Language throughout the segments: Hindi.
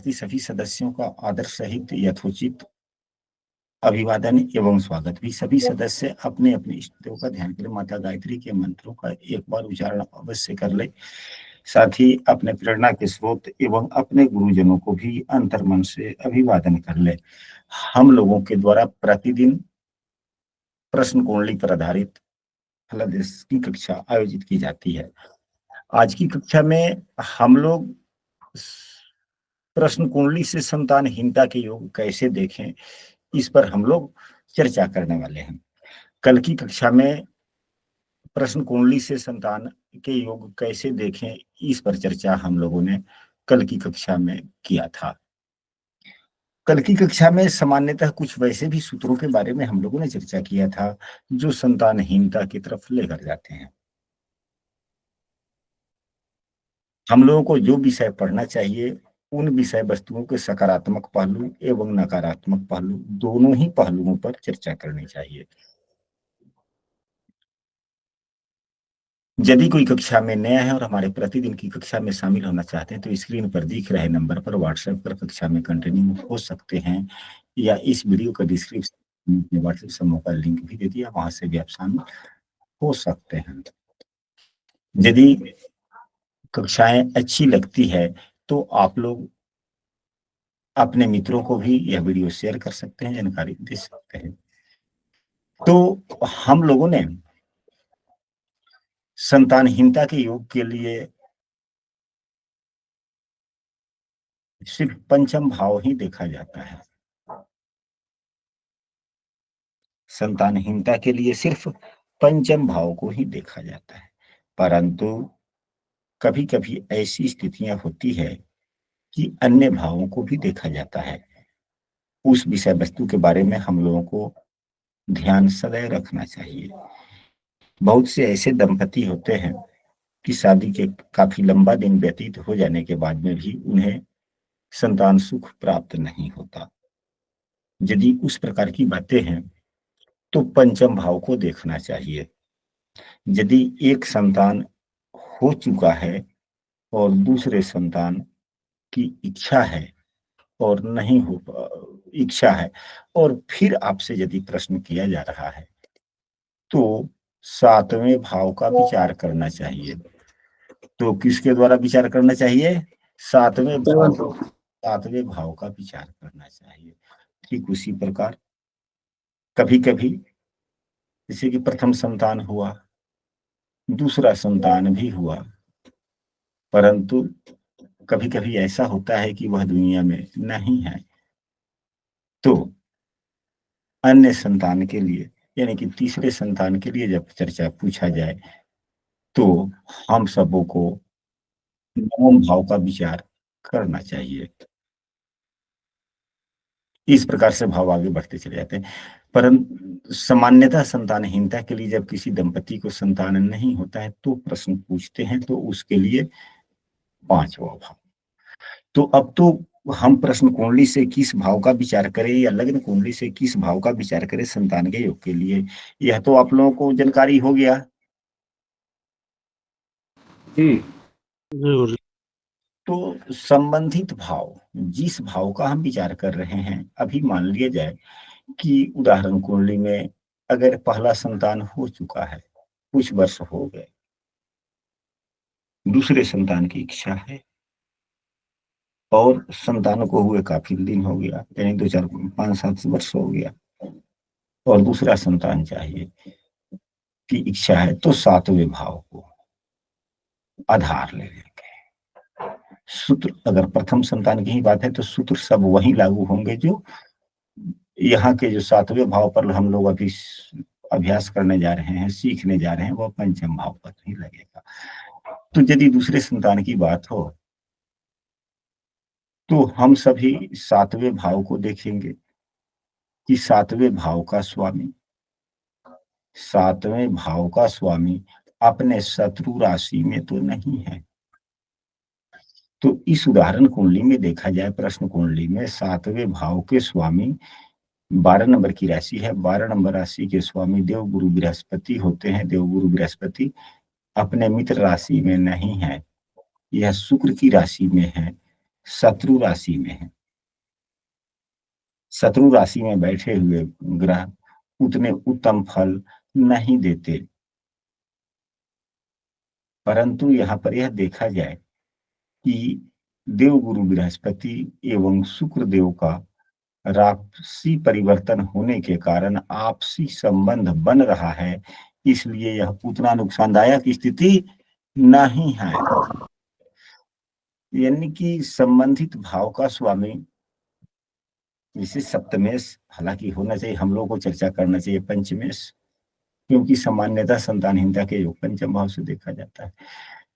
के सभी सदस्यों का आदर सहित यथोचित अभिवादन एवं स्वागत भी। सभी सदस्य अपने अपने इष्ट देव का ध्यान करें। माता गायत्री के मंत्रों का एक बार उच्चारण अवश्य कर ले। साथ ही अपने प्रेरणा के स्रोत एवं अपने गुरुजनों को भी अंतर्मन से अभिवादन कर ले। हम लोगों के द्वारा प्रतिदिन प्रश्न कुंडली पर आधारित फलादेश की कक्षा आयोजित की जाती है। आज की कक्षा में हम लोग प्रश्न कुंडली से संतानहीनता के योग कैसे देखें, इस पर हम लोग चर्चा करने वाले हैं। कल की कक्षा में प्रश्न कुंडली से संतान के योग कैसे देखें, इस पर चर्चा हम लोगों ने कल की कक्षा में किया था। कल की कक्षा में सामान्यतः कुछ वैसे भी सूत्रों के बारे में हम लोगों ने चर्चा किया था जो संतानहीनता की तरफ लेकर जाते हैं। हम लोगों को जो विषय पढ़ना चाहिए उन विषय वस्तुओं के सकारात्मक पहलू एवं नकारात्मक पहलू दोनों ही पहलुओं पर चर्चा करनी चाहिए। यदि कोई कक्षा में नया है और हमारे प्रतिदिन की कक्षा में शामिल होना चाहते हैं तो स्क्रीन पर दिख रहे नंबर पर व्हाट्सएप पर कक्षा में कंटिन्यू हो सकते हैं, या इस वीडियो का डिस्क्रिप्शन में व्हाट्सएप समूह का लिंक भी दे दिया, वहां से भी आप शामिल हो सकते हैं। यदि कक्षाएं अच्छी लगती है तो आप लोग अपने मित्रों को भी यह वीडियो शेयर कर सकते हैं, जानकारी दे सकते हैं। तो हम लोगों ने संतानहीनता के योग के लिए सिर्फ पंचम भाव ही देखा जाता है। संतानहीनता के लिए सिर्फ पंचम भाव को ही देखा जाता है, परंतु कभी कभी ऐसी स्थितियां होती है कि अन्य भावों को भी देखा जाता है। उस विषय वस्तु के बारे में हम लोगों को ध्यान सदैव रखना चाहिए। बहुत से ऐसे दंपति होते हैं कि शादी के काफी लंबा दिन व्यतीत हो जाने के बाद में भी उन्हें संतान सुख प्राप्त नहीं होता। यदि उस प्रकार की बातें हैं तो पंचम भाव को देखना चाहिए। यदि एक संतान हो चुका है और दूसरे संतान की इच्छा है और नहीं हो इच्छा है और फिर आपसे यदि प्रश्न किया जा रहा है तो सातवें भाव का विचार करना चाहिए। तो किसके द्वारा विचार करना चाहिए? सातवें भाव का विचार करना चाहिए। ठीक उसी प्रकार कभी कभी जैसे कि प्रथम संतान हुआ, दूसरा संतान भी हुआ, परंतु कभी कभी ऐसा होता है कि वह दुनिया में नहीं है, तो अन्य संतान के लिए यानी कि तीसरे संतान के लिए जब चर्चा पूछा जाए तो हम सबों को नवम भाव का विचार करना चाहिए। इस प्रकार से भाव आगे बढ़ते चले जाते हैं। परंतु सामान्यतः संतानहीनता के लिए जब किसी दंपति को संतान नहीं होता है तो प्रश्न पूछते हैं, तो उसके लिए पांचवा भाव। तो अब तो हम प्रश्न कुंडली से किस भाव का विचार करें या लग्न कुंडली से किस भाव का विचार करें संतान के योग के लिए, यह तो आप लोगों को जानकारी हो गया जी। तो संबंधित भाव, जिस भाव का हम विचार कर रहे हैं, अभी मान लिया जाए कि उदाहरण कुंडली में अगर पहला संतान हो चुका है, कुछ वर्ष हो गए, दूसरे संतान की इच्छा है और संतान को हुए काफी दिन हो गया, यानी 2 4 5 7 वर्ष हो गया और दूसरा संतान चाहिए की इच्छा है, तो सातवें भाव को आधार ले लेंगे। सूत्र अगर प्रथम संतान की ही बात है तो सूत्र सब वही लागू होंगे जो यहाँ के जो सातवें भाव पर हम लोग अभी अभ्यास करने जा रहे हैं, सीखने जा रहे हैं, वह पंचम भाव पर ही लगेगा। तो यदि दूसरे संतान की बात हो तो हम सभी सातवें भाव को देखेंगे कि सातवें भाव का स्वामी अपने शत्रु राशि में तो नहीं है। तो इस उदाहरण कुंडली में देखा जाए, प्रश्न कुंडली में सातवें भाव के स्वामी 12 नंबर की राशि है। 12 नंबर राशि के स्वामी देवगुरु बृहस्पति होते हैं। देवगुरु बृहस्पति अपने मित्र राशि में नहीं है, यह शुक्र की राशि में है। शत्रु राशि में है। शत्रु राशि में बैठे हुए ग्रह उतने उत्तम फल नहीं देते, परंतु यहाँ पर यह देखा जाए कि देवगुरु बृहस्पति एवं शुक्र देव का राशि परिवर्तन होने के कारण आपसी संबंध बन रहा है, इसलिए यह उतना नुकसानदायक स्थिति नहीं है। यानी कि संबंधित भाव का स्वामी, जैसे सप्तमेश हालांकि होना चाहिए, हम लोगों को चर्चा करना चाहिए पंचमेश, क्योंकि सामान्यतः संतानहीनता के योग पंचम भाव से देखा जाता है।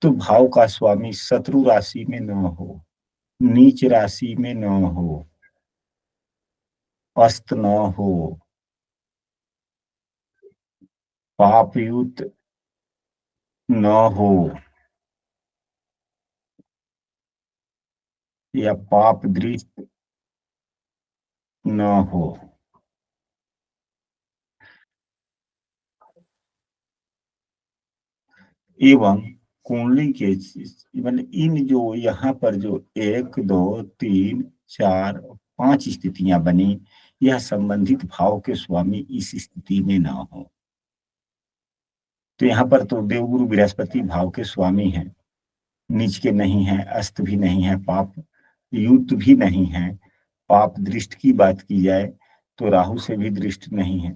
तो भाव का स्वामी शत्रु राशि में न हो, नीच राशि में न हो, अस्त न हो, पापयुक्त न हो, या पाप दृष्ट न हो, एवं कुंडली के मतलब इन जो यहाँ पर जो 1 2 3 4 5 स्थितियां बनी, यह संबंधित भाव के स्वामी इस स्थिति में ना हो। तो यहाँ पर तो देवगुरु बृहस्पति भाव के स्वामी हैं, नीच के नहीं है, अस्त भी नहीं है, पाप युक्त भी नहीं है। पाप दृष्ट की बात की जाए तो राहु से भी दृष्ट नहीं है,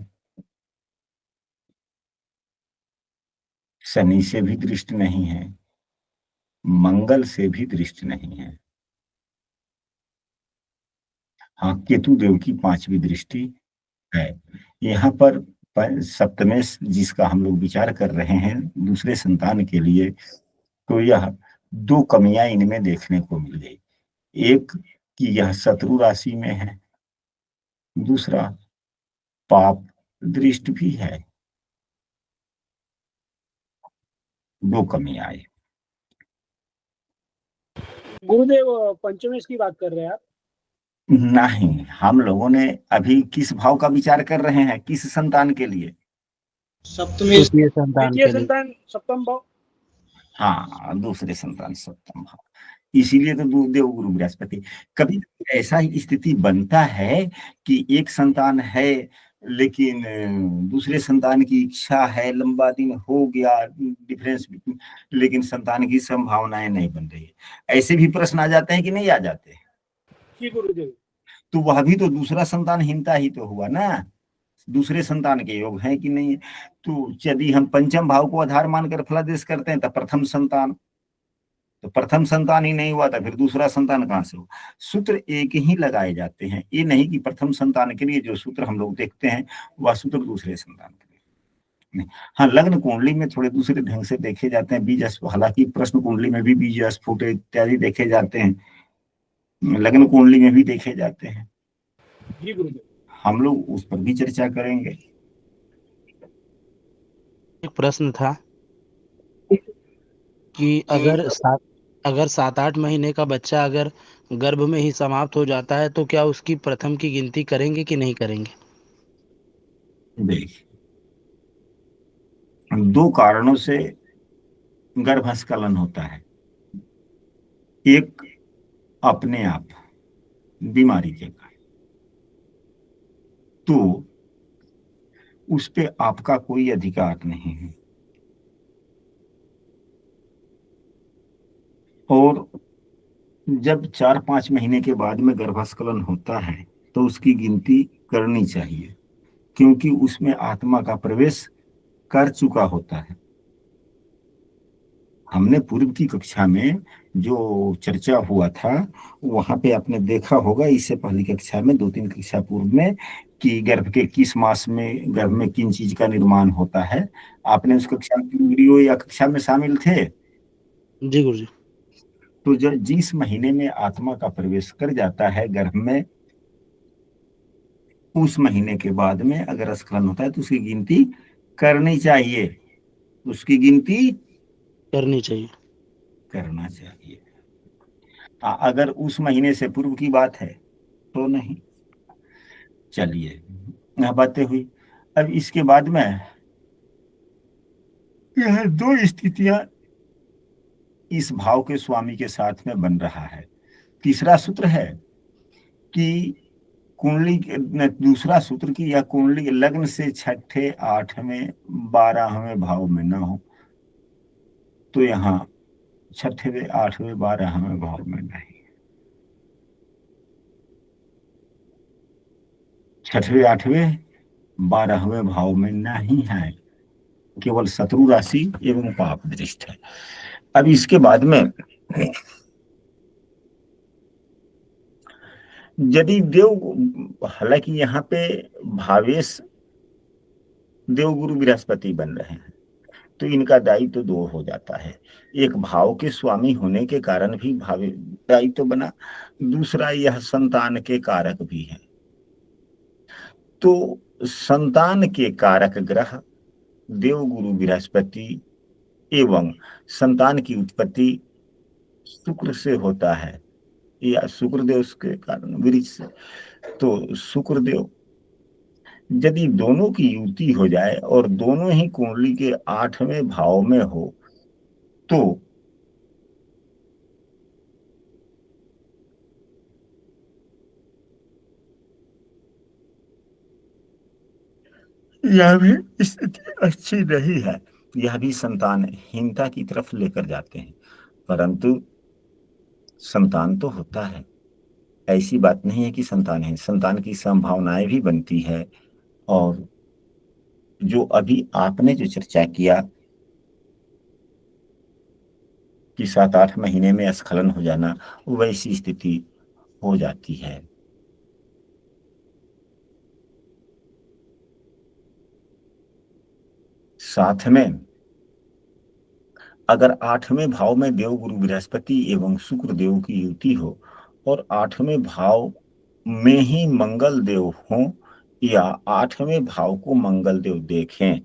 शनि से भी दृष्ट नहीं है, मंगल से भी दृष्ट नहीं है। हाँ, केतु देव की 5वीं दृष्टि है। यहाँ पर सप्तमेश जिसका हम लोग विचार कर रहे हैं दूसरे संतान के लिए, तो यह 2 कमियां इनमें देखने को मिल गई। एक कि यह शत्रु राशि में है, दूसरा पाप दृष्ट भी है। 2 कमियां आई। गुरुदेव पंचमेश की बात कर रहे हैं आप? नहीं, हम लोगों ने अभी किस भाव का विचार कर रहे हैं, किस संतान के लिए? सप्तमेश द्वितीय संतान द्वितीय के लिए। संतान सप्तम भाव। हाँ, दूसरे संतान सप्तम भाव, इसीलिए तो देवगुरु बृहस्पति। कभी ऐसा ही स्थिति बनता है कि एक संतान है लेकिन दूसरे संतान की इच्छा है, लंबा दिन हो गया डिफरेंस, लेकिन संतान की संभावनाएं नहीं बन रही है। ऐसे भी प्रश्न आ जाते हैं कि नहीं आ जाते? जी गुरुदेव। तो वह भी तो दूसरा संतानहीनता ही तो हुआ ना, दूसरे संतान के योग है कि नहीं? तो यदि हम पंचम भाव को आधार मानकर फलादेश करते हैं तो प्रथम संतान, तो प्रथम संतान ही नहीं हुआ था, फिर दूसरा संतान कहां से हो? सूत्र एक ही लगाए जाते हैं, ये नहीं कि प्रथम संतान के लिए जो सूत्र हम लोग देखते हैं वह सूत्र दूसरे संतान के लिए नहीं। हाँ, लग्न कुंडली में थोड़े दूसरे ढंग से देखे जाते हैं, बीज, हालांकि प्रश्न कुंडली में भी बीज स्फुट इत्यादि देखे जाते हैं, लग्न कुंडली में भी देखे जाते हैं। जी गुरुदेव। हम लोग उस पर भी चर्चा करेंगे। एक प्रश्न था कि अगर 7-8 महीने का बच्चा अगर गर्भ में ही समाप्त हो जाता है तो क्या उसकी प्रथम की गिनती करेंगे कि नहीं करेंगे? देखिए, 2 कारणों से गर्भस्खलन होता है। एक अपने आप बीमारी के कारण, तो उस पे आपका कोई अधिकार नहीं है। और जब 4-5 महीने के बाद में गर्भस्खलन होता है तो उसकी गिनती करनी चाहिए, क्योंकि उसमें आत्मा का प्रवेश कर चुका होता है। हमने पूर्व की कक्षा में जो चर्चा हुआ था वहां पे आपने देखा होगा, इससे पहली कक्षा में 2-3 कक्षा पूर्व में, कि गर्भ के किस मास में गर्भ में किन चीज का निर्माण होता है। आपने उस कक्षा की वीडियो या कक्षा में शामिल थे? जी गुरुजी। तो जो जिस महीने में आत्मा का प्रवेश कर जाता है गर्भ में, उस महीने के बाद में अगर स्खलन होता है तो उसकी गिनती करनी चाहिए, उसकी गिनती करनी चाहिए। करना चाहिए। अगर उस महीने से पूर्व की बात है तो नहीं। चलिए, यह बातें हुई। अब इसके बाद में यह 2 स्थितियां इस भाव के स्वामी के साथ में बन रहा है। तीसरा सूत्र है कि कुंडली दूसरा सूत्र की या कुंडली लग्न से छठे, आठवें, 12वें भाव में ना हो, तो यहाँ छठे, आठवें, 12वें भाव में नहीं, छठवें, आठवें, 12वें भाव में नहीं है, केवल शत्रु राशि एवं पाप दृष्ट है। अब इसके बाद में यदि देव, हालांकि यहाँ पे भावेश देवगुरु बृहस्पति बन रहे हैं, तो इनका दायित्व तो दो हो जाता है। एक भाव के स्वामी होने के कारण भी भाव दायित्व तो बना, दूसरा यह संतान के कारक भी है। तो संतान के कारक ग्रह देवगुरु बृहस्पति एवं संतान की उत्पत्ति शुक्र से होता है, या शुक्रदेव के कारण वृक्ष से। तो शुक्रदेव यदि दोनों की युति हो जाए और दोनों ही कुंडली के 8वें भाव में हो, तो यह भी स्थिति अच्छी नहीं है, यह भी संतानहीनता की तरफ लेकर जाते हैं। परंतु संतान तो होता है, ऐसी बात नहीं है कि संतान है, संतान की संभावनाएं भी बनती है। और जो अभी आपने जो चर्चा किया कि 7-8 महीने में स्खलन हो जाना, वैसी स्थिति हो जाती है। साथ में अगर 8वें भाव में देवगुरु बृहस्पति एवं शुक्र देव की युति हो और 8वें भाव में ही मंगल देव हो, या 8वें भाव को मंगल देव देखें,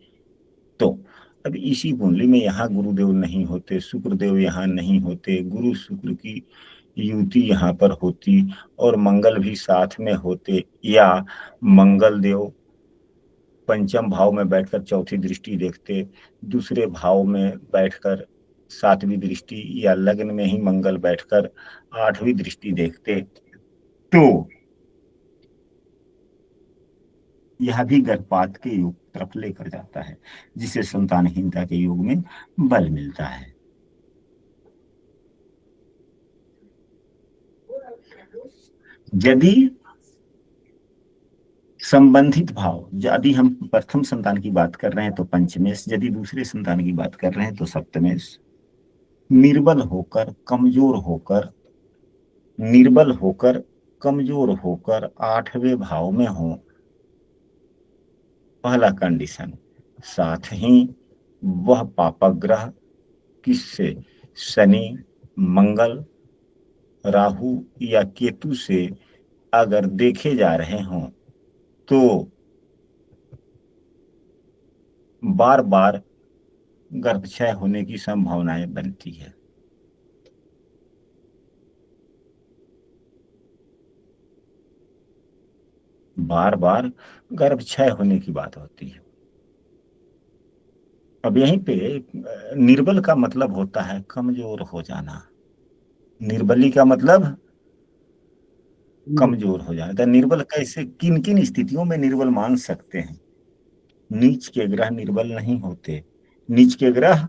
तो अब इसी कुंडली में यहाँ गुरुदेव नहीं होते, शुक्रदेव यहाँ नहीं होते, गुरु शुक्र की युति यहाँ पर होती और मंगल भी साथ में होते, या मंगल देव पंचम भाव में बैठकर चौथी दृष्टि देखते, दूसरे भाव में बैठकर 7वीं दृष्टि, या लग्न में ही मंगल बैठकर 8वीं दृष्टि देखते, तो यह भी गर्भपात के योग तरफ लेकर जाता है, जिसे संतानहीनता के योग में बल मिलता है। यदि संबंधित भाव, यदि हम प्रथम संतान की बात कर रहे हैं तो पंचमेश, यदि दूसरे संतान की बात कर रहे हैं तो सप्तमेश, निर्बल होकर कमजोर होकर 8वें भाव में हो, पहला कंडीशन। साथ ही वह पापक ग्रह किससे, शनि, मंगल, राहु या केतु से अगर देखे जा रहे हों, तो बार बार गर्भक्षय होने की संभावनाएं बनती है। बार बार गर्भक्षय होने की बात होती है। अब यहीं पे निर्बल का मतलब होता है कमजोर हो जाना, निर्बली का मतलब कमजोर हो जाना। तो निर्बल कैसे, किन किन स्थितियों में निर्बल मान सकते हैं? नीच के ग्रह निर्बल नहीं होते, नीच के ग्रह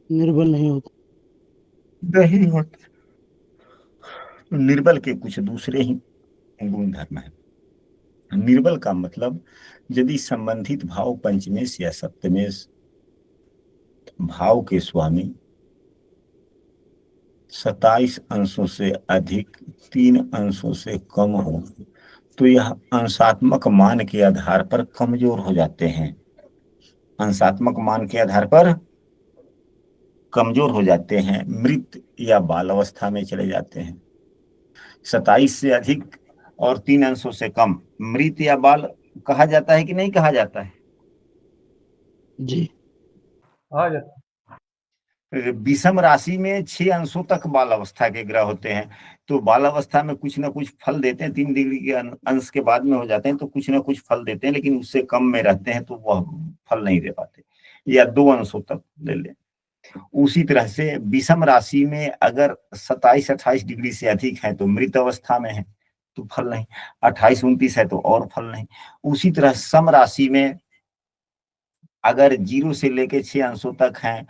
निर्बल नहीं होता, नहीं होते। निर्बल के कुछ दूसरे ही गुण धर्म है। निर्बल का मतलब यदि संबंधित भाव पंचमेश या सप्तमेश भाव के स्वामी 27 अंशों से अधिक 3 अंशों से कम हो, तो यह अंशात्मक मान के आधार पर कमजोर हो जाते हैं, अंशात्मक मान के आधार पर कमजोर हो जाते हैं, मृत या बाल अवस्था में चले जाते हैं। 27 से अधिक और 3 अंशों से कम मृत या बाल कहा जाता है कि नहीं कहा जाता है? जी विषम राशि में 6 अंशों तक बाल अवस्था के ग्रह होते हैं, तो बाल अवस्था में कुछ ना कुछ फल देते हैं, 3 डिग्री के अंश के बाद में हो जाते हैं तो कुछ ना कुछ फल देते हैं, लेकिन उससे कम में रहते हैं तो वह फल नहीं दे पाते, या 2 अंशों तक ले लें। उसी तरह से विषम राशि में अगर 27-28 डिग्री से अधिक है तो मृत अवस्था में है, तो फल नहीं। 28-29 है तो और फल नहीं। उसी तरह सम राशि में अगर 0 से लेके 6 अंशों तक है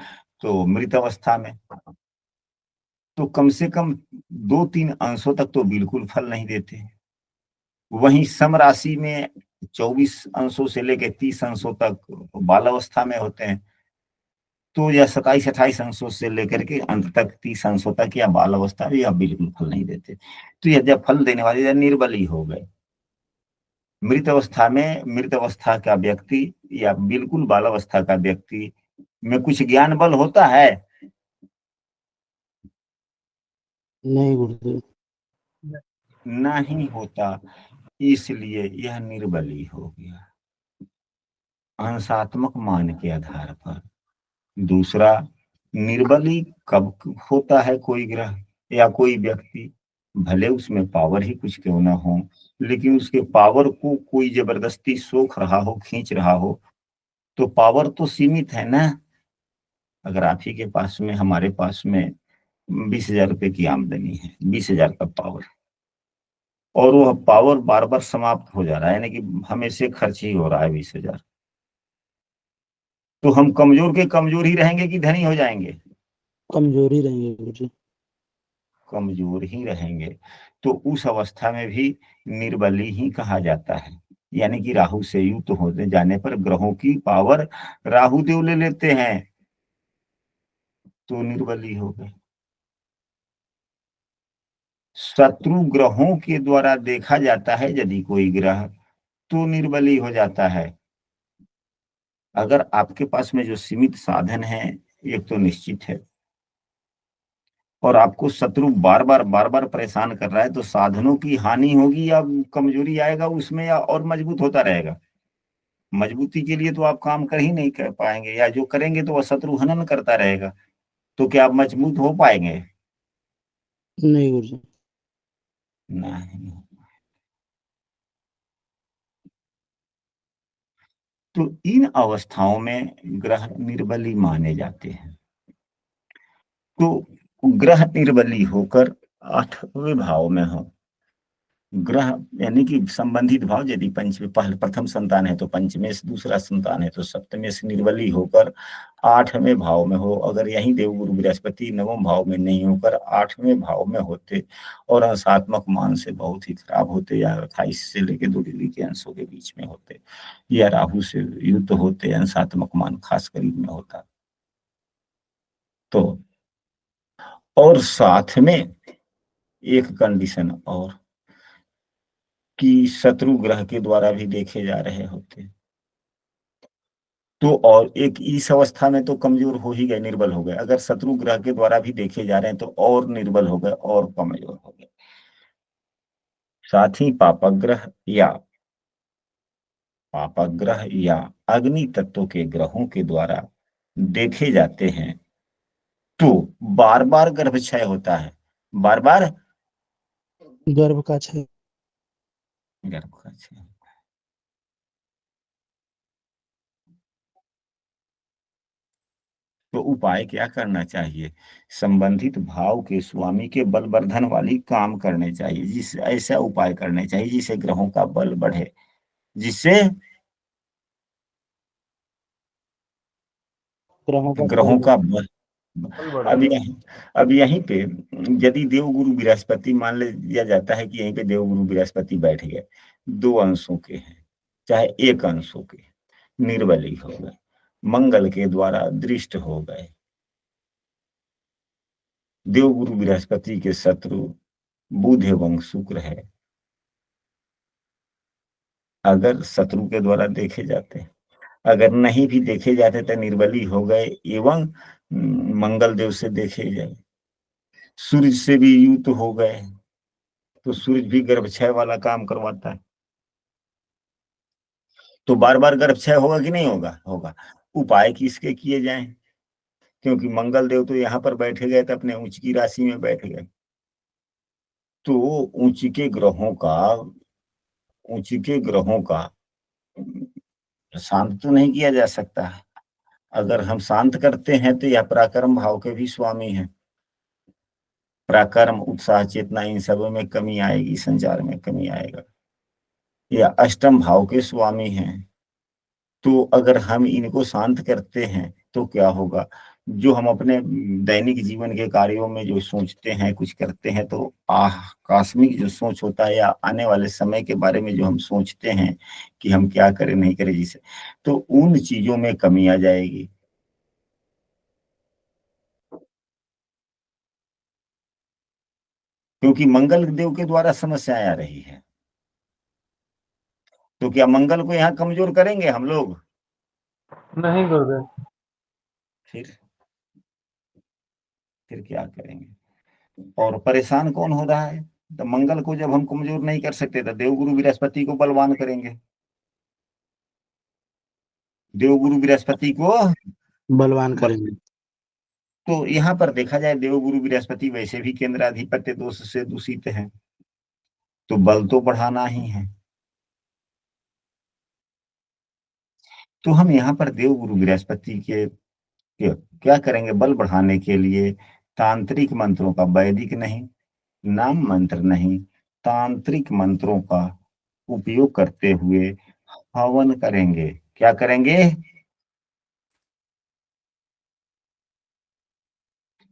तो मृत अवस्था में, तो कम से कम 2-3 अंशों तक तो बिल्कुल फल नहीं देते। वहीं सम राशि में 24 अंशों से लेके 30 अंशों तक बाल अवस्था में होते हैं, तो यह 27-28 अंशों से लेकर के अंत तक 30 अंशों तक या बाल अवस्था में यह बिल्कुल फल नहीं देते। तो यह जब फल देने वाले या निर्बली हो गए। मृत अवस्था में मृत अवस्था का व्यक्ति या बिल्कुल बाल अवस्था का व्यक्ति में कुछ ज्ञान बल होता है? नहीं गुरुदेव। नहीं होता, इसलिए यह निर्बली हो गया अंशात्मक मान के आधार पर। दूसरा, निर्बली कब होता है कोई ग्रह या कोई व्यक्ति? भले उसमें पावर ही कुछ क्यों ना हो, लेकिन उसके पावर को कोई जबरदस्ती सोख रहा हो, खींच रहा हो, तो पावर तो सीमित है ना। अगर आप ही के पास में, हमारे पास में 20,000 रुपए की आमदनी है, 20,000 का पावर, और वह पावर बार बार समाप्त हो जा रहा है, यानी कि हमेशा खर्च ही हो रहा है 20,000, तो हम कमजोर के कमजोर ही रहेंगे कि धनी हो जाएंगे? कमजोरी रहेंगे गुरुजी। कमजोर ही रहेंगे। तो उस अवस्था में भी निर्बली ही कहा जाता है, यानी कि राहु से युक्त होते जाने पर ग्रहों की पावर राहु देव ले लेते हैं, तो निर्बली हो गए। शत्रु ग्रहों के द्वारा देखा जाता है यदि कोई ग्रह, तो निर्बली हो जाता है। अगर आपके पास में जो सीमित साधन है, एक तो निश्चित है, और आपको शत्रु बार बार परेशान कर रहा है, तो साधनों की हानि होगी या कमजोरी आएगा उसमें, या और मजबूत होता रहेगा? मजबूती के लिए तो आप काम कर ही नहीं कर पाएंगे, या जो करेंगे तो वह शत्रु हनन करता रहेगा, तो क्या आप मजबूत हो पाएंगे? नहीं गुरुजी। नहीं। तो इन अवस्थाओं में ग्रह निर्बली माने जाते हैं। तो ग्रह निर्बली होकर 8वें भाव में हो, ग्रह यानी कि संबंधित भाव, यदि पंचमी पहले प्रथम संतान है तो पंचमे से, दूसरा संतान है तो सप्तमे से निर्बली होकर 8वें भाव में हो। अगर यही देवगुरु बृहस्पति 9वें भाव में नहीं होकर 8वें भाव में होते और अंशात्मक मान से बहुत ही खराब होते, या 28 से लेकर 2 डिग्री के अंशों के बीच में होते, या राहु से युक्त होते, अंशात्मक मान खास करीब में होता, तो और साथ में एक कंडीशन और, कि शत्रु ग्रह के द्वारा भी देखे जा रहे होते, तो और एक इस अवस्था में तो कमजोर हो ही गए, निर्बल हो गए। अगर शत्रु ग्रह के द्वारा भी देखे जा रहे हैं तो और निर्बल हो गए और कमजोर हो गए। साथ ही पापग्रह या अग्नि तत्व के ग्रहों के द्वारा देखे जाते हैं तो बार बार गर्भक्षय होता है, बार बार गर्भ का क्षय। गर्भक्षय। तो उपाय क्या करना चाहिए? संबंधित भाव के स्वामी के बलवर्धन वाली काम करने चाहिए, जिस ऐसा उपाय करने चाहिए जिससे ग्रहों का बल बढ़े, जिससे ग्रहों का बल। अब यहीं पे यदि देवगुरु बृहस्पति, मान लिया जाता है कि यहीं पे देवगुरु बृहस्पति बैठ गए, 2 अंशों के हैं चाहे 1 अंशों के, निर्बली हो गए, मंगल के द्वारा दृष्ट हो गए, देवगुरु बृहस्पति के शत्रु बुध एवं शुक्र है, अगर शत्रु के द्वारा देखे जाते हैं, अगर नहीं भी देखे जाते तो निर्बली हो गए एवं मंगल देव से देखे जाए, सूर्य से भी युक्त हो गए, तो सूर्य भी गर्भक्षय वाला काम करवाता है, तो बार बार गर्भक्षय होगा कि नहीं होगा? होगा। उपाय किसके किए जाएं? क्योंकि मंगल देव तो यहाँ पर बैठे गए थे, अपने उच्च की राशि में बैठ गए, तो उच्च के ग्रहों का शांत तो नहीं किया जा सकता है। अगर हम शांत करते हैं तो यह पराक्रम भाव के भी स्वामी हैं। पराक्रम, उत्साह, चेतना, इन सब में कमी आएगी, संचार में कमी आएगा। या अष्टम भाव के स्वामी हैं। तो अगर हम इनको शांत करते हैं तो क्या होगा, जो हम अपने दैनिक जीवन के कार्यों में जो सोचते हैं, कुछ करते हैं, तो आकस्मिक जो सोच होता है या आने वाले समय के बारे में जो हम सोचते हैं कि हम क्या करें नहीं करें जिसे, तो उन चीजों में कमी आ जाएगी। क्योंकि मंगल देव के द्वारा समस्याएं आ रही है, तो क्या मंगल को यहाँ कमजोर करेंगे हम लोग? नहीं गुरुदेव। फिर क्या करेंगे? और परेशान कौन हो रहा है? तो मंगल को जब हम कमजोर नहीं कर सकते तो देवगुरु बृहस्पति को बलवान करेंगे। देवगुरु बृहस्पति को बलवान बल, करेंगे। तो यहाँ पर देखा जाए देवगुरु बृहस्पति वैसे भी केंद्राधिपत्य दोष से दूषित है, तो बल तो बढ़ाना ही है। तो हम यहाँ पर देवगुरु बृहस्पति क्या करेंगे बल बढ़ाने के लिए? तांत्रिक मंत्रों का, वैदिक नहीं, नाम मंत्र नहीं, तांत्रिक मंत्रों का उपयोग करते हुए हवन करेंगे। क्या करेंगे?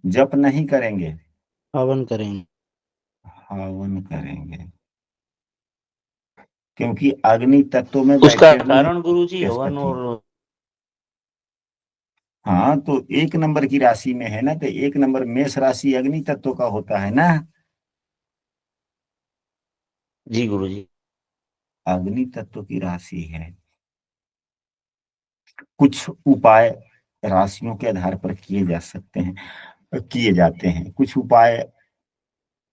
जप नहीं करेंगे, हवन करेंगे। हवन करेंगे। क्योंकि अग्नि तत्व में उसका बैठे हुए हैं कारण गुरु जी हवन बृहस्पति। और। हाँ, तो एक नंबर की राशि में है ना, तो एक नंबर मेष राशि अग्नि तत्व का होता है ना। जी गुरु जी। अग्नि तत्व की राशि है। कुछ उपाय राशियों के आधार पर किए जा सकते हैं, किए जाते हैं। कुछ उपाय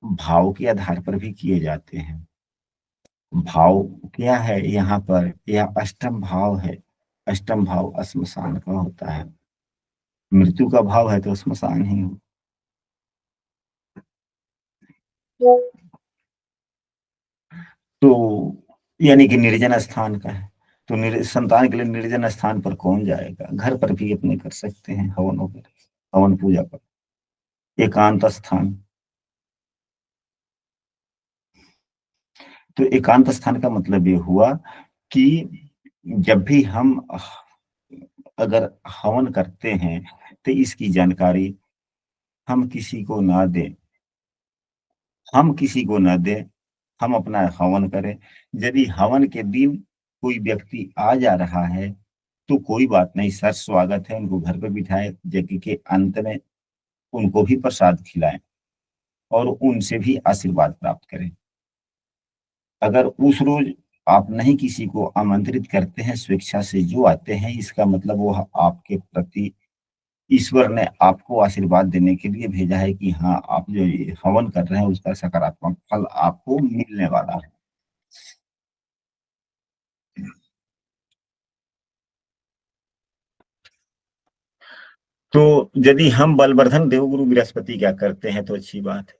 भाव के आधार पर भी किए जाते हैं। भाव क्या है यहाँ पर? यह अष्टम भाव है। अष्टम भाव श्मशान का होता है। मृत्यु का भाव है तो श्मशान ही हो। तो यानी कि निर्जन स्थान का है। तो संतान के लिए निर्जन स्थान पर कौन जाएगा? घर पर भी अपने कर सकते हैं हवन वगैरह, हवन पूजा पर। एकांत स्थान, तो एकांत स्थान का मतलब ये हुआ कि जब भी हम अगर हवन करते हैं तो इसकी जानकारी हम किसी को ना दें, हम किसी को ना दें, हम अपना हवन करें। यदि हवन के दिन कोई व्यक्ति आ जा रहा है तो कोई बात नहीं, सर स्वागत है, उनको घर पे बिठाएं, यज्ञ के अंत में उनको भी प्रसाद खिलाएं और उनसे भी आशीर्वाद प्राप्त करें। अगर उस रोज आप नहीं किसी को आमंत्रित करते हैं, स्वेच्छा से जो आते हैं, इसका मतलब वो आपके प्रति ईश्वर ने आपको आशीर्वाद देने के लिए भेजा है कि हाँ, आप जो ये हवन कर रहे हैं उसका सकारात्मक फल आपको मिलने वाला है। तो यदि हम बलवर्धन देवगुरु बृहस्पति क्या करते हैं तो अच्छी बात है।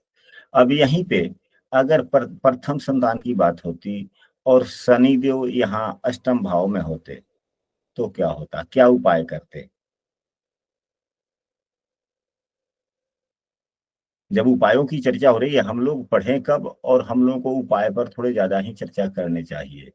अब यहीं पे अगर प्रथम संतान की बात होती और शनि देव यहाँ अष्टम भाव में होते तो क्या होता, क्या उपाय करते? जब उपायों की चर्चा हो रही है, हम लोग पढ़ें कब, और हम लोगों को उपाय पर थोड़े ज्यादा ही चर्चा करनी चाहिए।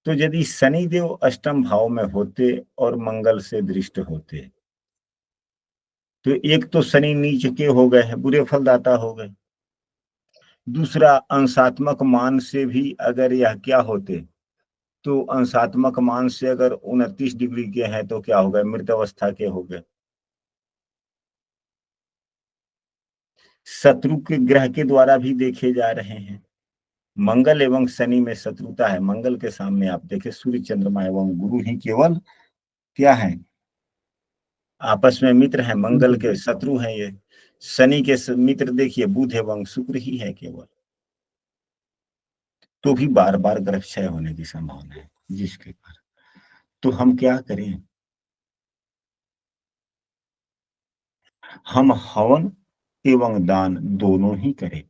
तो यदि शनि देव अष्टम भाव में होते और मंगल से दृष्ट होते, तो एक तो शनि नीच के हो गए, बुरे फलदाता हो गए। दूसरा, अंशात्मक मान से भी अगर यह क्या होते, तो अंशात्मक मान से अगर 29 डिग्री के हैं तो क्या हो गए, मृत अवस्था के हो गए। शत्रु के ग्रह के द्वारा भी देखे जा रहे हैं। मंगल एवं शनि में शत्रुता है। मंगल के सामने आप देखें सूर्य, चंद्रमा एवं गुरु ही केवल क्या है, आपस में मित्र हैं। मंगल के शत्रु हैं ये। शनि के मित्र देखिए बुध एवं शुक्र ही है केवल। तो भी बार बार ग्रह क्षय होने की संभावना है जिसके कारण, तो हम क्या करें? हम हवन एवं दान दोनों ही करें।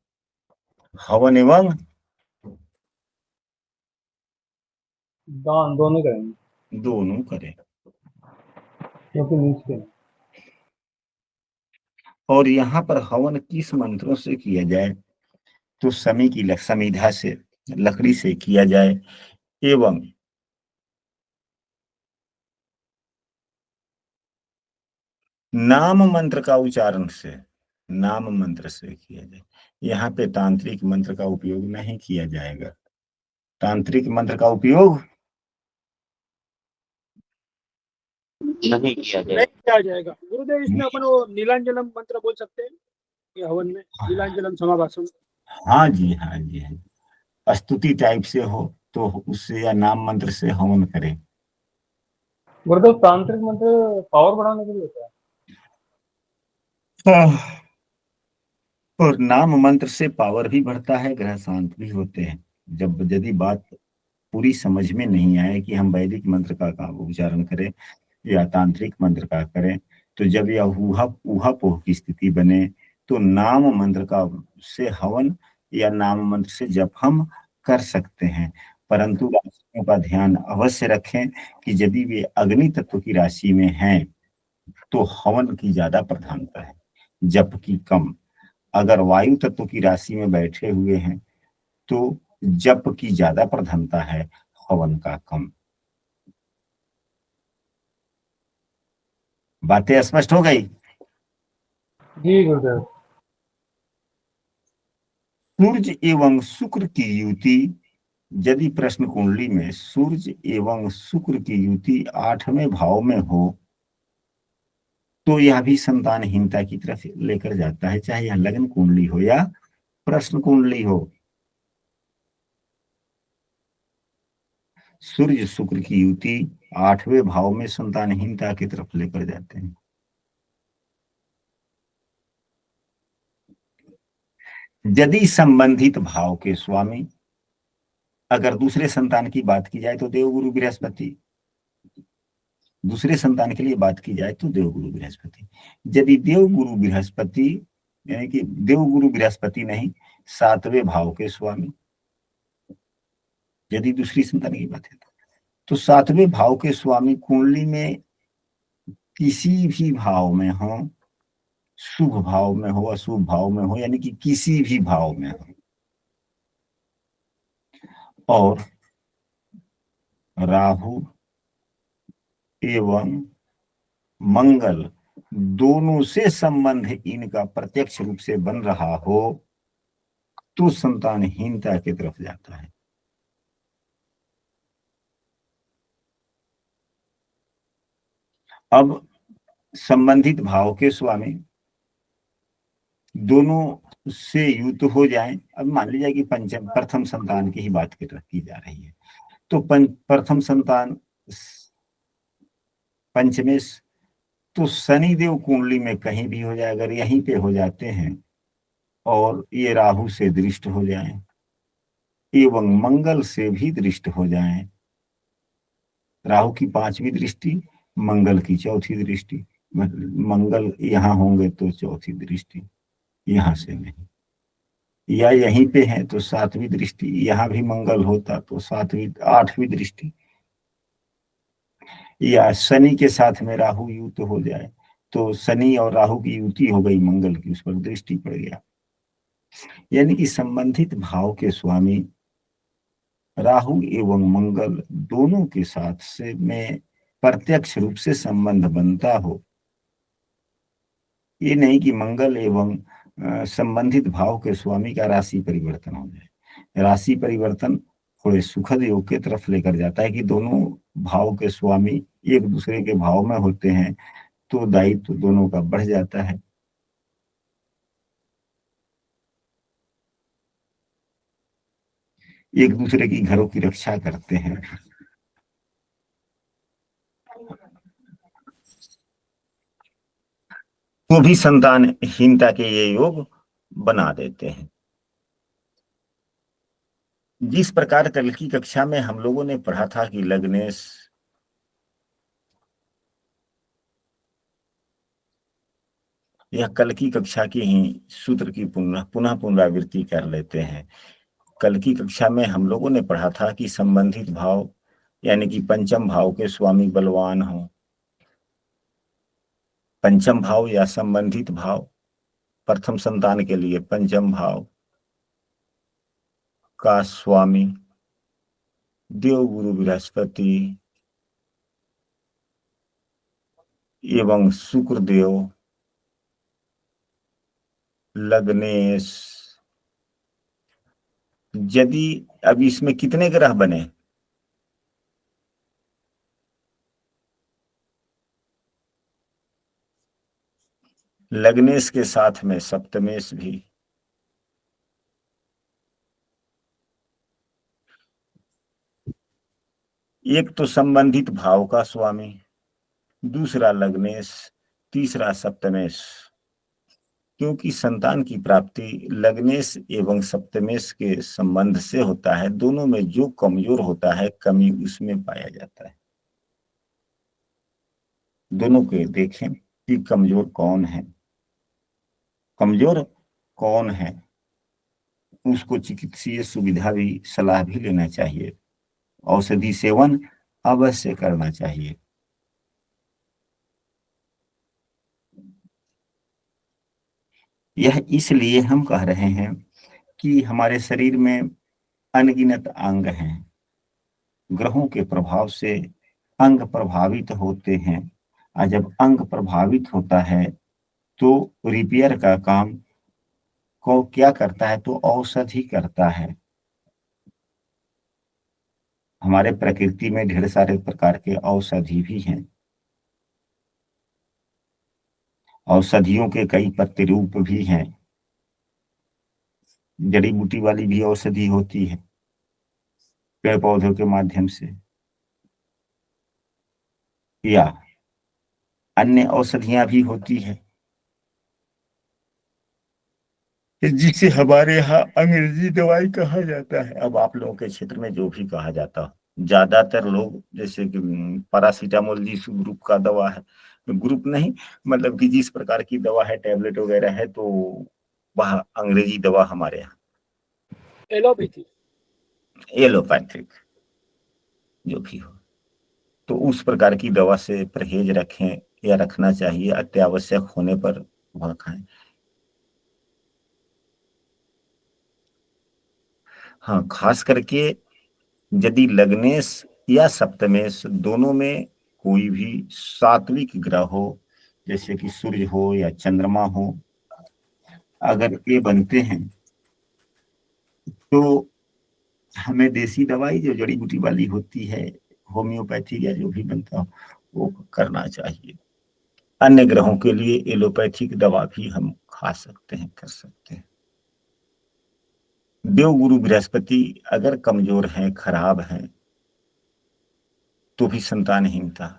हवन एवं दान दोनों करेंगे दोनों करें। क्योंकि नीच के हैं। और यहाँ पर हवन किस मंत्रों से किया जाए, तो समी की समिधा से, लकड़ी से किया जाए, एवं नाम मंत्र का उच्चारण से, नाम मंत्र से किया जाए। यहाँ पे तांत्रिक मंत्र का उपयोग नहीं किया जाएगा। तांत्रिक मंत्र का उपयोग नहीं किया नहीं जाएगा। किया जाएगा गुरुदेव। इसमें अपन वो नीलांजनम मंत्र बोल सकते हैं ये हवन में, नीलांजनम समाभाषण। हाँ जी, हाँ जी, हाँ। स्तुति टाइप से हो तो उससे, या नाम मंत्र से हवन करें। गुरुदेव तांत्रिक मंत्र पावर बढ़ाने के लिए होता है। और नाम मंत्र से पावर भी बढ़ता है, ग्रह शांत भी होते हैं। जब यदि बात पूरी समझ में नहीं आए कि हम वैदिक मंत्र का उच्चारण करें या तांत्रिक मंत्र का करें, तो जब यह ऊहापोह की स्थिति बने, तो नाम मंत्र का से हवन या नाम मंत्र से जप हम कर सकते हैं। परंतु राशियों का ध्यान अवश्य रखें कि यदि वे अग्नि तत्व की राशि में हैं तो हवन की ज्यादा प्रधानता है, जप की कम। अगर वायु तत्व की राशि में बैठे हुए हैं तो जप की ज्यादा प्रधानता है, हवन का कम। बातें स्पष्ट हो गई? जी गुरुदेव। सूर्य एवं शुक्र की युति, यदि प्रश्न कुंडली में सूर्य एवं शुक्र की युति 8वें भाव में हो तो यह भी संतानहीनता की तरफ लेकर जाता है, चाहे यह लग्न कुंडली हो या प्रश्न कुंडली हो। सूर्य शुक्र की युति 8वें भाव में संतानहीनता की तरफ लेकर जाते हैं। यदि संबंधित भाव के स्वामी, अगर दूसरे संतान की बात की जाए तो देवगुरु बृहस्पति, दूसरे संतान के लिए बात की जाए तो देवगुरु बृहस्पति। यदि देवगुरु बृहस्पति, यानी कि देवगुरु बृहस्पति नहीं, 7वें भाव के स्वामी, यदि दूसरी संतान की बात है तो 7वें भाव के स्वामी कुंडली में किसी भी भाव में हो, शुभ भाव में हो, अशुभ भाव में हो, यानी कि किसी भी भाव में हो, और राहु एवं मंगल दोनों से संबंध इनका प्रत्यक्ष रूप से बन रहा हो तो संतानहीनता की तरफ जाता है। अब संबंधित भाव के स्वामी दोनों से युत हो जाएं, अब मान लीजिए कि पंचम प्रथम संतान की ही बात की जा रही है, तो प्रथम संतान पंचमेश, तो शनिदेव कुंडली में कहीं भी हो जाए, अगर यहीं पे हो जाते हैं और ये राहु से दृष्ट हो जाएं एवं मंगल से भी दृष्ट हो जाएं, राहु की 5वीं दृष्टि, मंगल की 4थी दृष्टि, मंगल यहाँ होंगे तो 4थी दृष्टि, यहाँ से नहीं, या यहीं पे है तो 7वीं दृष्टि, यहाँ भी मंगल होता तो 8वीं दृष्टि, या शनि के साथ में राहु युत हो जाए तो शनि और राहु की युति हो गई, मंगल की उस पर दृष्टि पड़ गया। यानी कि संबंधित भाव के स्वामी राहु एवं मंगल दोनों के साथ से में प्रत्यक्ष रूप से संबंध बनता हो। ये नहीं कि मंगल एवं संबंधित भाव के स्वामी का राशि परिवर्तन हो जाए। राशि परिवर्तन थोड़े सुखद योग के तरफ लेकर जाता है कि दोनों भाव के स्वामी एक दूसरे के भाव में होते हैं तो दायित्व दोनों का बढ़ जाता है। एक दूसरे की घरों की रक्षा करते हैं। तो भी संतानहीनता के ये योग बना देते हैं। जिस प्रकार कल की कक्षा में हम लोगों ने पढ़ा था कि लग्नेश यह कल की कक्षा की ही सूत्र की पुनः पुनरावृत्ति कर लेते हैं। कल की कक्षा में हम लोगों ने पढ़ा था कि संबंधित भाव यानी कि पंचम भाव के स्वामी बलवान हो। पंचम भाव या संबंधित भाव प्रथम संतान के लिए पंचम भाव का स्वामी देव गुरु बृहस्पति एवं शुक्र देव, लग्नेश। यदि अब इसमें कितने ग्रह बने? लग्नेश के साथ में सप्तमेश भी। एक तो संबंधित भाव का स्वामी, दूसरा लग्नेश, तीसरा सप्तमेश। क्योंकि संतान की प्राप्ति लग्नेश एवं सप्तमेश के संबंध से होता है। दोनों में जो कमजोर होता है कमी उसमें पाया जाता है। दोनों के देखें कि कमजोर कौन है, कमजोर कौन है, उसको चिकित्सीय सुविधा भी सलाह भी लेना चाहिए। औषधि सेवन अवश्य करना चाहिए। यह इसलिए हम कह रहे हैं कि हमारे शरीर में अनगिनत अंग हैं। ग्रहों के प्रभाव से अंग प्रभावित होते हैं और जब अंग प्रभावित होता है तो रिपेयर का काम को क्या करता है? तो औषधि करता है। हमारे प्रकृति में ढेर सारे प्रकार के औषधि भी हैं। औषधियों के कई प्रतिरूप भी हैं। जड़ी बूटी वाली भी औषधि होती है पेड़ पौधों के माध्यम से, या अन्य औषधियां भी होती है जिसे हमारे यहाँ अंग्रेजी दवाई कहा जाता है। अब आप लोगों के क्षेत्र में जो भी कहा जाता हो, ज्यादातर लोग जैसे कि पैरासीटामोल जिस ग्रुप का दवा है, ग्रुप नहीं मतलब कि जिस प्रकार की दवा है, टैबलेट वगैरह है, तो वह अंग्रेजी दवा हमारे यहाँ एलोपैथी, एलोपैथिक जो भी हो, तो उस प्रकार की दवा से परहेज रखें या रखना चाहिए। अत्यावश्यक होने पर वह खाएं। हाँ, खास करके यदि लग्नेश या सप्तमेश दोनों में कोई भी सात्विक ग्रह हो, जैसे कि सूर्य हो या चंद्रमा हो, अगर ये बनते हैं तो हमें देसी दवाई जो जड़ी बूटी वाली होती है, होम्योपैथी या जो भी बनता हो, वो करना चाहिए। अन्य ग्रहों के लिए एलोपैथिक दवा भी हम खा सकते हैं, कर सकते हैं। देव गुरु बृहस्पति अगर कमजोर हैं, खराब हैं, तो भी संतानहीनता।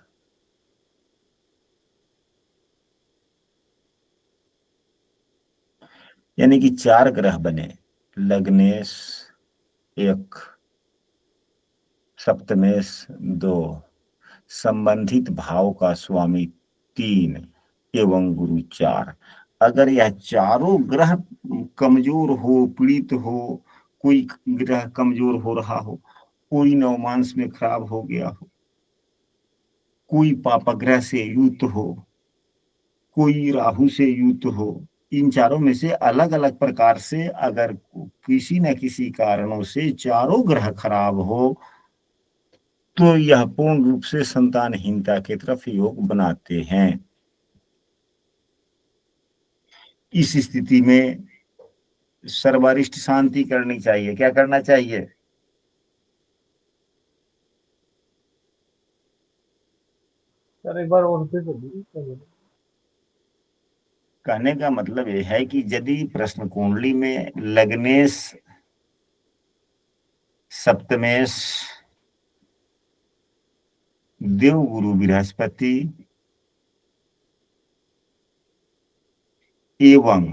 यानी कि 4 ग्रह बने, लग्नेश 1, सप्तमेश 2, संबंधित भाव का स्वामी 3 एवं गुरु 4। अगर यह चारों ग्रह कमजोर हो, पीड़ित हो, कोई ग्रह कमजोर हो रहा हो, कोई नवमांस में खराब हो गया हो, कोई पापग्रह से युक्त हो, कोई राहु से युक्त हो, इन चारों में से अलग अलग प्रकार से अगर किसी न किसी कारणों से चारों ग्रह खराब हो, तो यह पूर्ण रूप से संतानहीनता की तरफ योग बनाते हैं। इस स्थिति में सर्वरिष्ट शांति करनी चाहिए। क्या करना चाहिए? सर एक बार और रिपीट कर दीजिए। कहने का मतलब यह है कि यदि प्रश्न कुंडली में लग्नेश, सप्तमेश, देव गुरु बृहस्पति एवं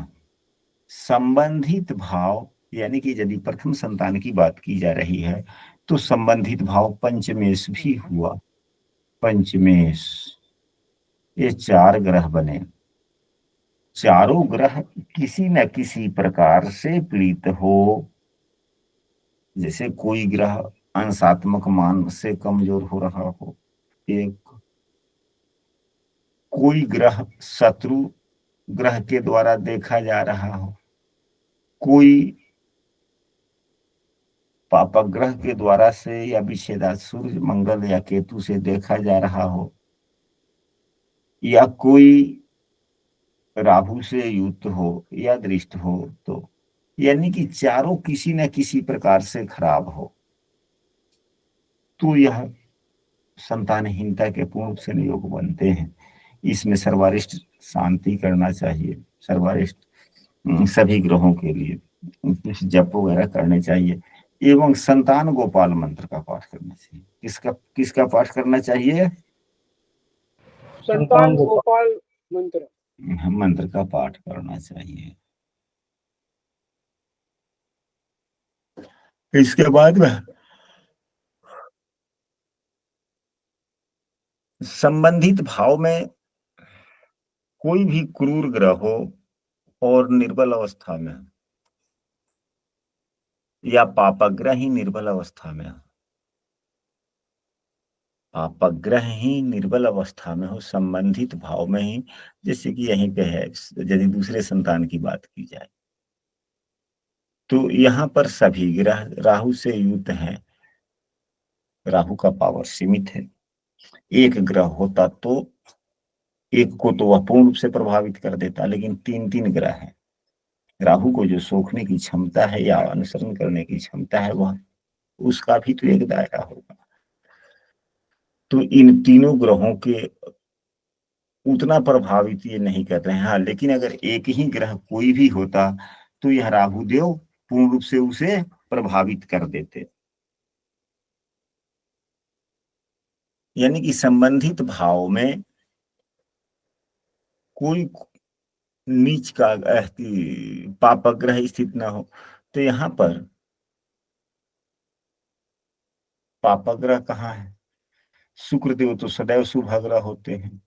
संबंधित भाव, यानी कि यदि प्रथम संतान की बात की जा रही है तो संबंधित भाव पंचमेश भी हुआ। पंचमेश, ये 4 ग्रह बने। चारों ग्रह किसी न किसी प्रकार से पीड़ित हो, जैसे कोई ग्रह अंशात्मक मान से कमजोर हो रहा हो, एक कोई ग्रह शत्रु ग्रह के द्वारा देखा जा रहा हो, कोई पापक ग्रह के द्वारा से या विच्छेदा सूर्य मंगल या केतु से देखा जा रहा हो, या कोई राहु से युक्त हो या दृष्ट हो, तो यानी कि चारों किसी न किसी प्रकार से खराब हो, तो यह संतानहीनता के पूर्ण संयोग बनते हैं। इसमें सर्वरिष्ट शांति करना चाहिए, सर्वरिष्ट सभी ग्रहों के लिए कुछ जप वगैरह करने चाहिए, एवं संतान गोपाल मंत्र का पाठ करना चाहिए। किसका पाठ करना चाहिए? संतान गोपाल मंत्र मंत्र का पाठ करना चाहिए। इसके बाद में संबंधित भाव में कोई भी क्रूर ग्रह हो और निर्बल अवस्था में, या पापग्रह ही निर्बल अवस्था में हो, पापग्रह ही निर्बल अवस्था में हो, संबंधित भाव में ही, जैसे कि यहीं पे है, यदि दूसरे संतान की बात की जाए तो यहाँ पर सभी ग्रह राहु से युक्त हैं। राहु का पावर सीमित है, एक ग्रह होता तो एक को तो वह पूर्ण रूप से प्रभावित कर देता, लेकिन तीन तीन ग्रह हैं। राहु को जो सोखने की क्षमता है या अनुसरण करने की क्षमता है, वह उसका भी तो एक दायरा होगा। तो इन तीनों ग्रहों के उतना प्रभावित ये नहीं कर रहे हैं। हाँ, लेकिन अगर एक ही ग्रह कोई भी होता तो यह राहु देव पूर्ण रूप से उसे प्रभावित कर देते। यानी कि संबंधित भाव में कोई नीच का पापग्रह स्थित न हो, तो यहाँ पर पापग्रह कहाँ है? शुक्र देव तो सदैव शुभाग्रह होते हैं,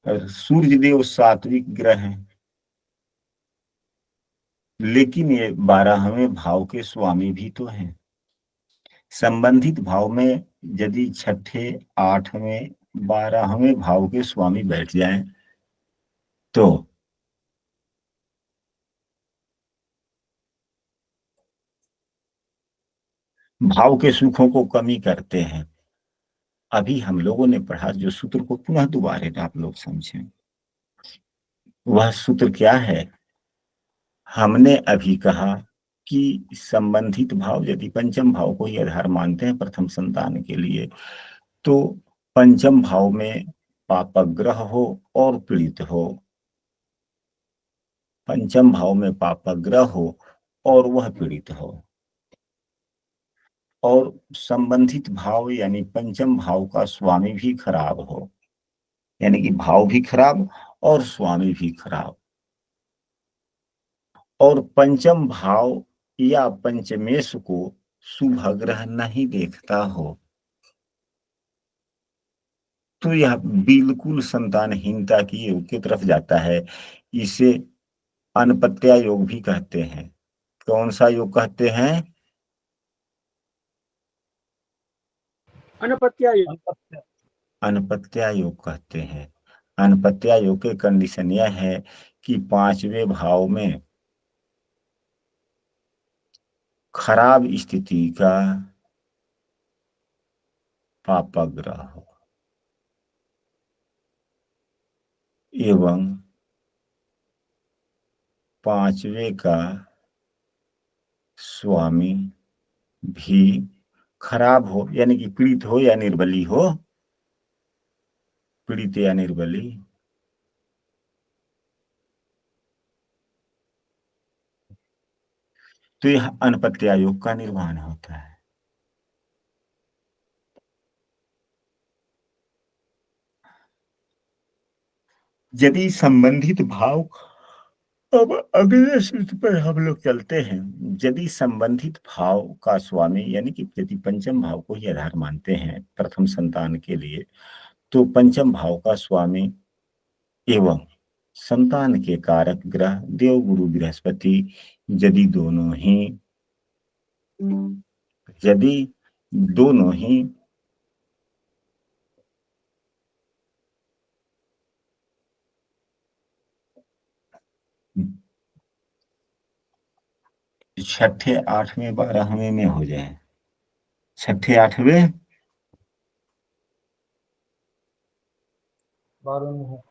और सूर्य देव सात्विक ग्रह हैं, लेकिन ये 12वें भाव के स्वामी भी तो हैं। संबंधित भाव में यदि 6ठे, 8वें, 12वें भाव के स्वामी बैठ जाएं तो भाव के सुखों को कमी करते हैं। अभी हम लोगों ने पढ़ा जो सूत्र को पुनः दोबारा आप लोग समझें, वह सूत्र क्या है? हमने अभी कहा कि संबंधित भाव यदि पंचम भाव को ही आधार मानते हैं प्रथम संतान के लिए, तो पंचम भाव में पापग्रह हो और पीड़ित हो, पंचम भाव में पापग्रह हो और वह पीड़ित हो, और संबंधित भाव यानी पंचम भाव का स्वामी भी खराब हो, यानी कि भाव भी खराब और स्वामी भी खराब, और पंचम भाव या पंचमेश को शुभ ग्रह नहीं देखता हो, तो यह बिल्कुल संतानहीनता की योग की तरफ जाता है। इसे अनपत्या योग भी कहते हैं। कौन सा योग कहते हैं? अनपत्या योग। अनपत्या योग कहते हैं। अनपत्या योग के कंडीशन यह है कि 5वें भाव में खराब स्थिति का पापग्रह हो एवं 5वें का स्वामी भी खराब हो, यानी कि पीड़ित हो या निर्बली हो, पीड़ित या निर्बली, तो यह अनपत्या योग का निर्माण होता है। यदि संबंधित भाव, अब अगले सूत्र पर हम लोग चलते हैं। यदि संबंधित भाव का स्वामी यानी कि यदि पंचम भाव को ही आधार मानते हैं प्रथम संतान के लिए, तो पंचम भाव का स्वामी एवं संतान के कारक ग्रह देव गुरु बृहस्पति यदि दोनों ही छठे 8वें 12वें में हो जाए, छठे 8वें 12 में है।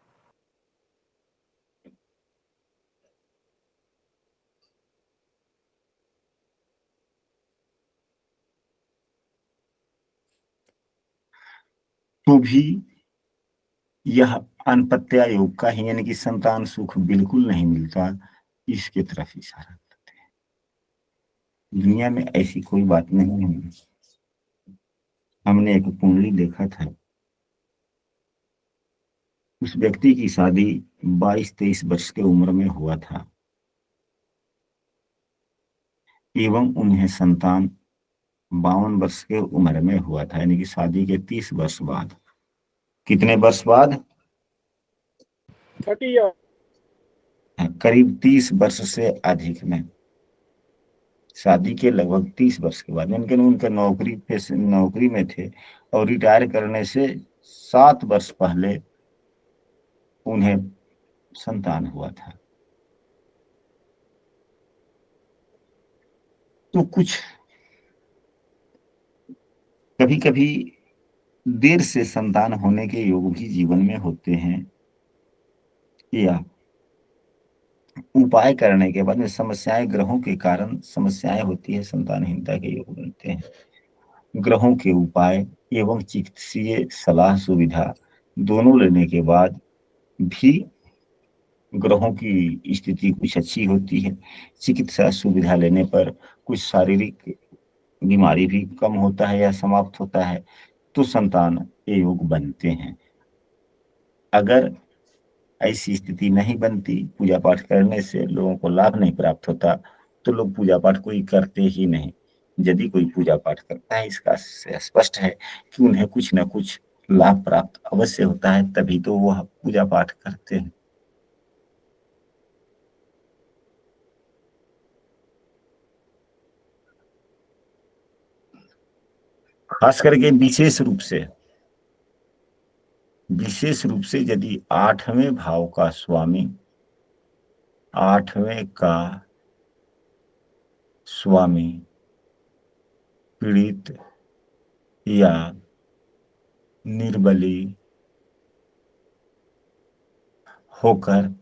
तो भी यह अनपत्या योग का ही, यानी कि संतान सुख बिल्कुल नहीं मिलता, इसके तरफ इशारा करते हैं। दुनिया में ऐसी कोई बात नहीं है। हमने एक कुंडली देखा था, उस व्यक्ति की शादी 22-23 वर्ष की उम्र में हुआ था एवं उन्हें संतान 52 वर्ष के उम्र में हुआ था, यानी कि शादी के 30 वर्ष बाद। कितने वर्ष बाद? 30 ईयर। करीब 30 वर्ष से अधिक में, शादी के लगभग 30 वर्ष के बाद, यानी कि उनके नौकरी में थे और रिटायर करने से 7 वर्ष पहले उन्हें संतान हुआ था। तो कुछ कभी कभी देर से संतान होने के योग भी जीवन में होते हैं, या उपाय करने के बाद में समस्याएं, ग्रहों के कारण समस्याएं होती है, संतानहीनता के योग बनते हैं। ग्रहों के उपाय एवं चिकित्सीय सलाह सुविधा दोनों लेने के बाद भी ग्रहों की स्थिति कुछ अच्छी होती है। चिकित्सा सुविधा लेने पर कुछ शारीरिक बीमारी भी कम होता है या समाप्त होता है, तो संतान के योग बनते हैं। अगर ऐसी स्थिति नहीं बनती, पूजा पाठ करने से लोगों को लाभ नहीं प्राप्त होता, तो लोग पूजा पाठ कोई करते ही नहीं। यदि कोई पूजा पाठ करता है, इसका स्पष्ट है कि उन्हें कुछ न कुछ लाभ प्राप्त अवश्य होता है, तभी तो वह पूजा पाठ करते हैं। खास करके विशेष रूप से यदि 8वें भाव का स्वामी, 8वें का स्वामी पीड़ित या निर्बली होकर,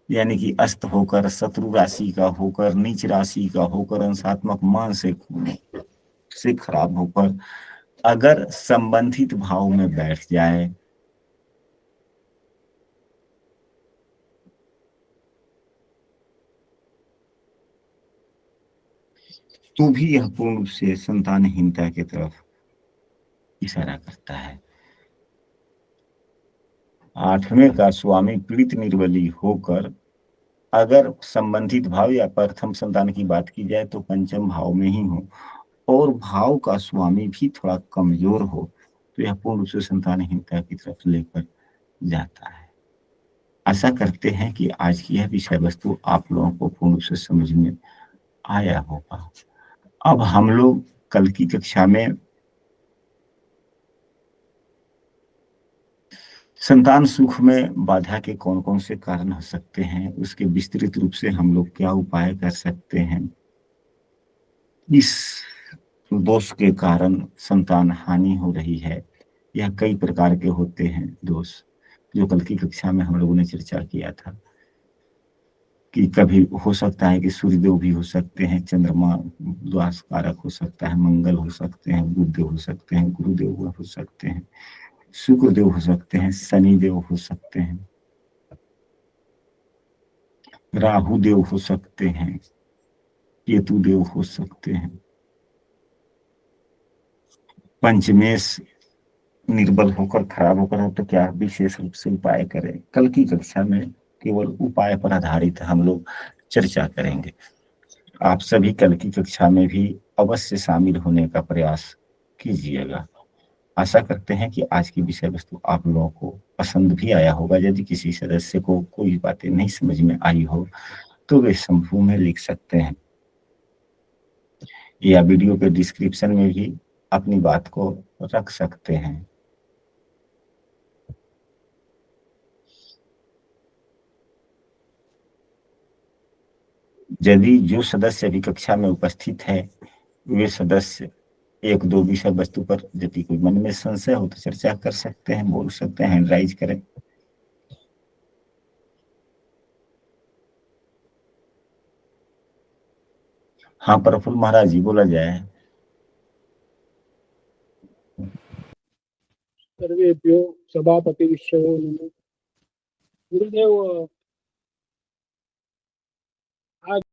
यानी कि अस्त होकर, शत्रु राशि का होकर, नीच राशि का होकर, अंशात्मक मान से खराब होकर अगर संबंधित भाव में बैठ जाए, तो भी यह पूर्ण रूप से संतानहीनता की तरफ इशारा करता है। 8वें का स्वामी पीड़ित निर्बली होकर अगर संबंधित भाव या प्रथम संतान की बात की जाए तो पंचम भाव में ही हो, और भाव का स्वामी भी थोड़ा कमजोर हो, तो यह पूर्ण रूप से संतानहीनता की तरफ लेकर जाता है। आशा करते हैं कि आज की यह विषय वस्तु आप लोगों को पूर्ण रूप से समझ में आया होगा। अब हम लोग कल की कक्षा में संतान सुख में बाधा के कौन कौन से कारण हो सकते हैं, उसके विस्तृत रूप से हम लोग क्या उपाय कर सकते हैं, इस दोष के कारण संतान हानि हो रही है, यह कई प्रकार के होते हैं दोष, जो कल की कक्षा में हम लोगों ने चर्चा किया था कि कभी हो सकता है कि सूर्यदेव भी हो सकते हैं, चंद्रमा द्वास कारक हो सकता है, मंगल हो सकते हैं, बुधदेव हो सकते हैं, गुरुदेव हो सकते हैं, शुक्रदेव हो सकते हैं, शनिदेव हो सकते हैं, राहु देव हो सकते हैं, केतु देव हो सकते हैं। पंचमेश निर्बल होकर, खराब होकर हो तो क्या विशेष रूप से उपाय करें, कल की कक्षा में केवल उपाय पर आधारित हम लोग चर्चा करेंगे। आप सभी कल की कक्षा में भी अवश्य शामिल होने का प्रयास कीजिएगा। आशा करते हैं कि आज की विषय वस्तु आप लोगों को पसंद भी आया होगा। यदि किसी सदस्य को कोई बातें नहीं समझ में आई हो तो वे समूह में लिख सकते हैं या वीडियो के डिस्क्रिप्शन में भी अपनी बात को रख सकते हैं। यदि जो सदस्य अभी कक्षा में उपस्थित है वे सदस्य एक दो विषय वस्तु पर यदि कोई मन में संशय हो तो चर्चा कर सकते हैं, बोल सकते हैं, हैंड राइज करें। हाँ प्रफुल्ल महाराज जी, बोला जाए। सर्वेभ्यो सभापति विश्वो नमः। गुरुदेव, आज